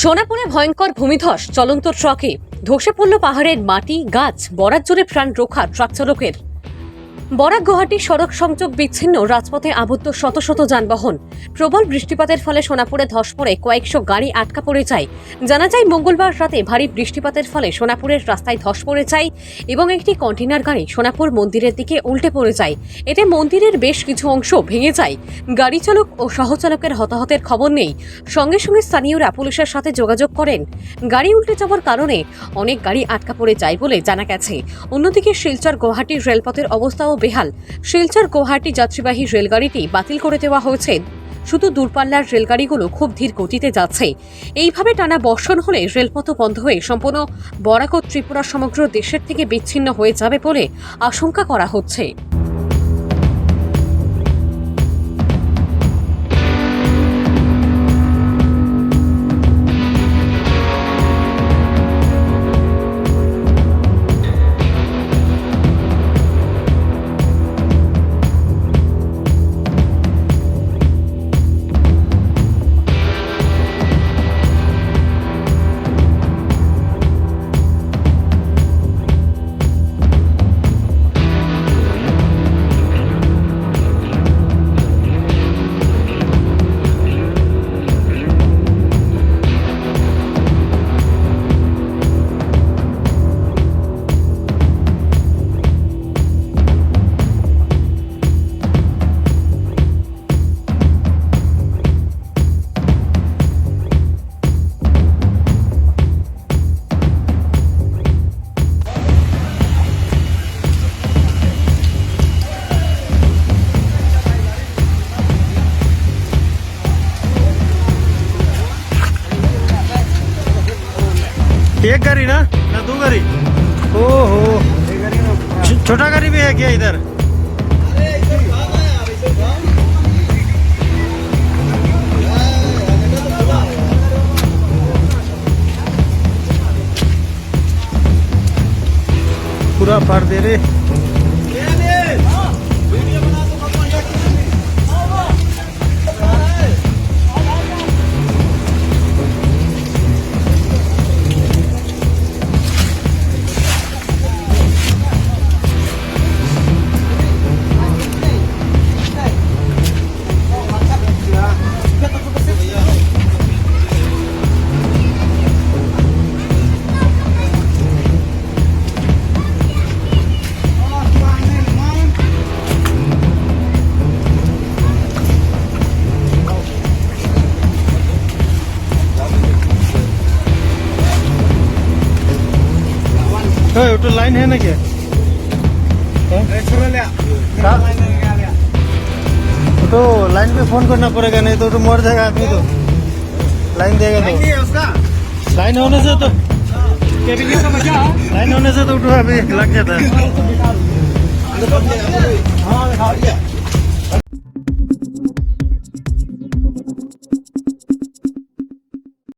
সোনাপুরে ভয়ঙ্কর ভূমিধস, চলন্ত ট্রাকে ধসে পড়ল পাহাড়ের মাটি, গাছ। বরাক জুড়ে প্রাণ রক্ষা ট্রাক চালকের। বরাক গুয়াহাটি সড়ক সংযোগ বিচ্ছিন্ন, রাজপথে আবদ্ধ শত শত যানবাহন। প্রবল বৃষ্টিপাতের ফলে সোনাপুরে ধস পড়ে কয়েকশো গাড়ি আটকা পড়ে যায়। জানা যায়, মঙ্গলবার রাতে ভারী বৃষ্টিপাতের ফলে সোনাপুরের রাস্তায় ধস পড়ে যায় এবং একটি কন্টেনার গাড়ি সোনাপুর মন্দিরের দিকে উল্টে পড়ে যায়। এতে মন্দিরের বেশ কিছু অংশ ভেঙে যায়। গাড়ি চালক ও সহচালকের হতাহতের খবর নেই। সঙ্গে সঙ্গে স্থানীয়রা পুলিশের সাথে যোগাযোগ করেন। গাড়ি উল্টে যাওয়ার কারণে অনেক গাড়ি আটকা পড়ে যায় বলে জানা গেছে। অন্যদিকে শিলচর গুয়াহাটি রেলপথের অবস্থাও বেহাল। শিলচর গুয়াহাটি যাত্রীবাহী রেলগাড়িটি বাতিল করে দেওয়া হয়েছে। শুধু দূরপাল্লার রেলগাড়িগুলো খুব ধীর গতিতে যাচ্ছে। এইভাবে টানা বর্ষণ হলে রেলপথ বন্ধ হয়ে সম্পূর্ণ বরাক ও ত্রিপুরা সমগ্র দেশের থেকে বিচ্ছিন্ন হয়ে যাবে বলে আশঙ্কা করা হচ্ছে। एक गाड़ी ना दो गाड़ी? ओहो, छोटा गाड़ी भी है क्या इधर? पूरा फाड़ दे रहे। वो तो लाइन है ना क्या? तो लाइन पे फोन करना पड़ेगा, नहीं तो मर जाएगा आदमी। तो लाइन देगा तो लाइन होने से तो लाइन होने से तो अभी लग जाता है।